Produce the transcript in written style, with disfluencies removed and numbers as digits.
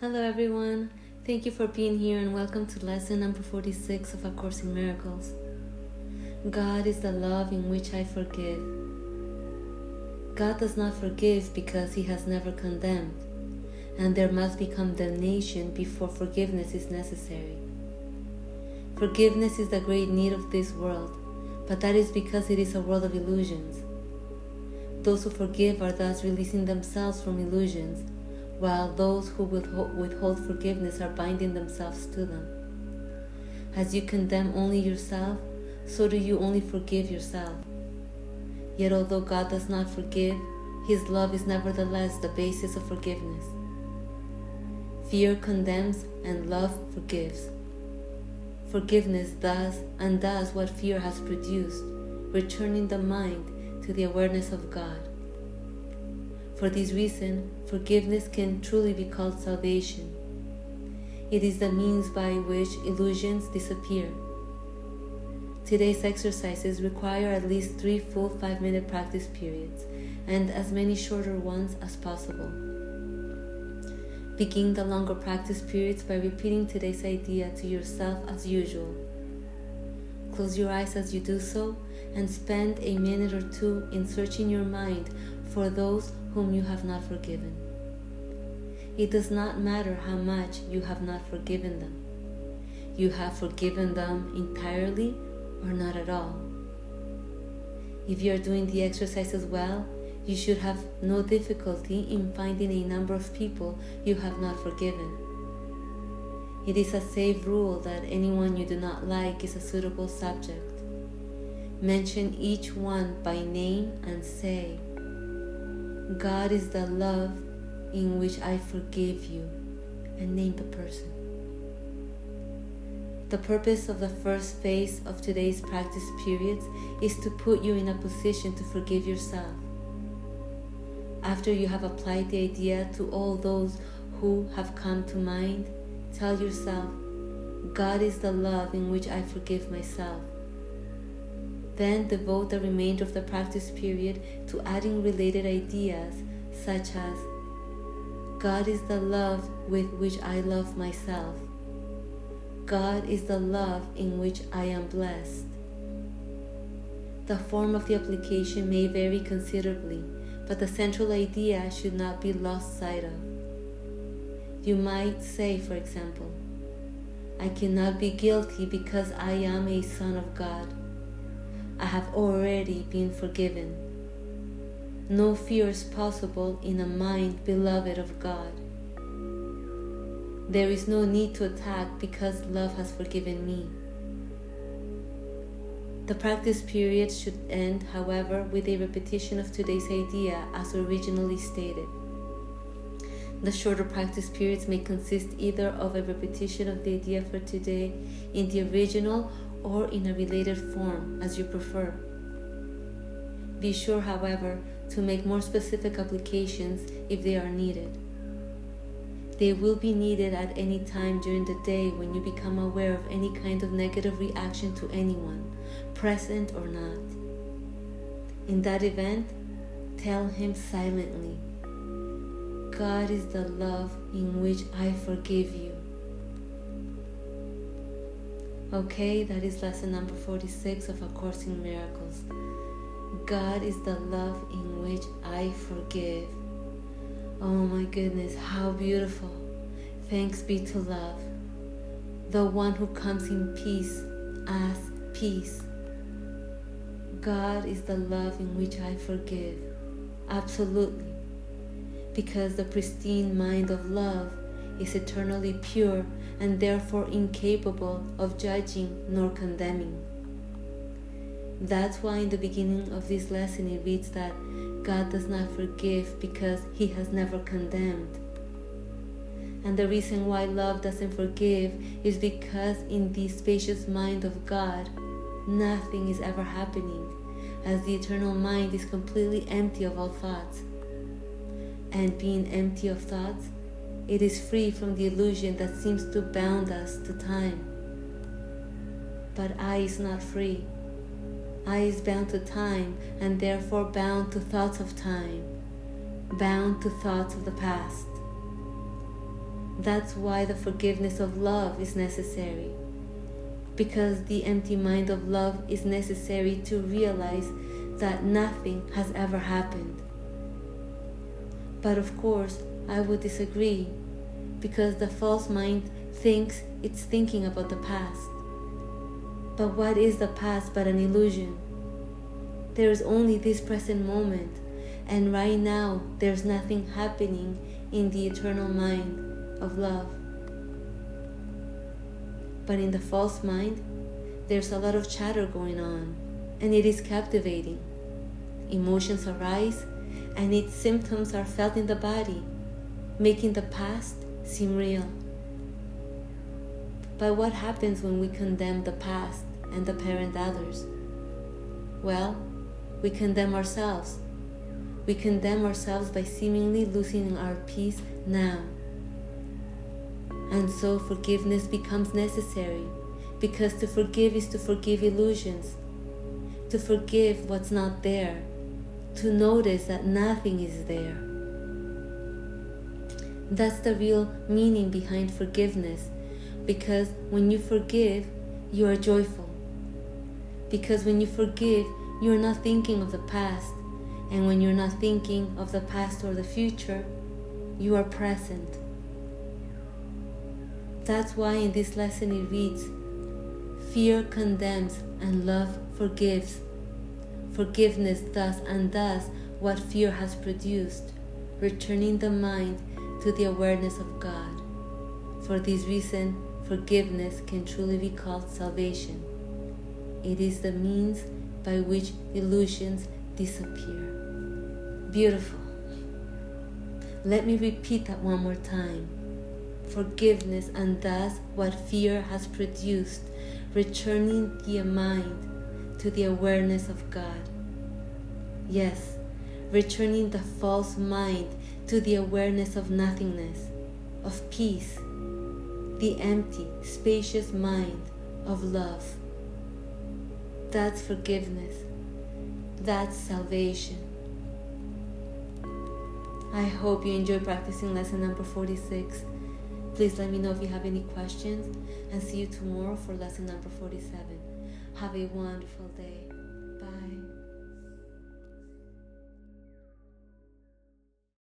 Hello everyone, thank you for being here and welcome to lesson number 46 of A Course in Miracles. God is the love in which I forgive. God does not forgive because He has never condemned, and there must be condemnation before forgiveness is necessary. Forgiveness is the great need of this world, but that is because it is a world of illusions. Those who forgive are thus releasing themselves from illusions, while those who withhold forgiveness are binding themselves to them. As you condemn only yourself, so do you only forgive yourself. Yet although God does not forgive, His love is nevertheless the basis of forgiveness. Fear condemns and love forgives. Forgiveness does undoes what fear has produced, returning the mind to the awareness of God. For this reason, forgiveness can truly be called salvation. It is the means by which illusions disappear. Today's exercises require at least 3 full 5-minute practice periods and as many shorter ones as possible. Begin the longer practice periods by repeating today's idea to yourself as usual. Close your eyes as you do so and spend a minute or two in searching your mind for those whom you have not forgiven. It does not matter how much you have not forgiven them. You have forgiven them entirely or not at all. If you are doing the exercises well, you should have no difficulty in finding a number of people you have not forgiven. It is a safe rule that anyone you do not like is a suitable subject. Mention each one by name and say, God is the love in which I forgive you, and name the person. The purpose of the first phase of today's practice periods is to put you in a position to forgive yourself. After you have applied the idea to all those who have come to mind, tell yourself, God is the love in which I forgive myself. Then devote the remainder of the practice period to adding related ideas such as, God is the love with which I love myself. God is the love in which I am blessed. The form of the application may vary considerably, but the central idea should not be lost sight of. You might say, for example, I cannot be guilty because I am a son of God. I have already been forgiven. No fear is possible in a mind beloved of God. There is no need to attack because love has forgiven me. The practice period should end, however, with a repetition of today's idea as originally stated. The shorter practice periods may consist either of a repetition of the idea for today in the original or in a related form, as you prefer. Be sure, however, to make more specific applications if they are needed. They will be needed at any time during the day when you become aware of any kind of negative reaction to anyone, present or not. In that event, tell him silently, God is the love in which I forgive you. Okay, that is lesson number 46 of A Course in Miracles. God is the love in which I forgive. Oh my goodness, how beautiful. Thanks be to love, the one who comes in peace as peace. God is the love in which I forgive. Absolutely. Because the pristine mind of love is eternally pure and therefore incapable of judging nor condemning. That's why in the beginning of this lesson it reads that God does not forgive because He has never condemned. And the reason why love doesn't forgive is because in the spacious mind of God, nothing is ever happening, as the eternal mind is completely empty of all thoughts. And being empty of thoughts, it is free from the illusion that seems to bound us to time. But I is not free. I is bound to time and therefore bound to thoughts of time, bound to thoughts of the past. That's why the forgiveness of love is necessary. Because the empty mind of love is necessary to realize that nothing has ever happened. But of course, I would disagree, because the false mind thinks it's thinking about the past. But what is the past but an illusion? There is only this present moment, and right now there's nothing happening in the eternal mind of love. But in the false mind, there's a lot of chatter going on, and it is captivating. Emotions arise, and its symptoms are felt in the body, making the past seem real. But what happens when we condemn the past and the parent others? Well, we condemn ourselves. We condemn ourselves by seemingly losing our peace now. And so forgiveness becomes necessary, because to forgive is to forgive illusions, to forgive what's not there, to notice that nothing is there. That's the real meaning behind forgiveness, because when you forgive, you are joyful. Because when you forgive, you are not thinking of the past, and when you're not thinking of the past or the future, you are present. That's why in this lesson it reads, fear condemns and love forgives. Forgiveness thus undoes what fear has produced, returning the mind to the awareness of God. For this reason, forgiveness can truly be called salvation. It is the means by which illusions disappear. Beautiful. Let me repeat that one more time. Forgiveness undoes what fear has produced, returning the mind to the awareness of God. Yes, returning the false mind to the awareness of nothingness, of peace, the empty, spacious mind of love. That's forgiveness. That's salvation. I hope you enjoy practicing lesson number 46. Please let me know if you have any questions, and see you tomorrow for lesson number 47. Have a wonderful day.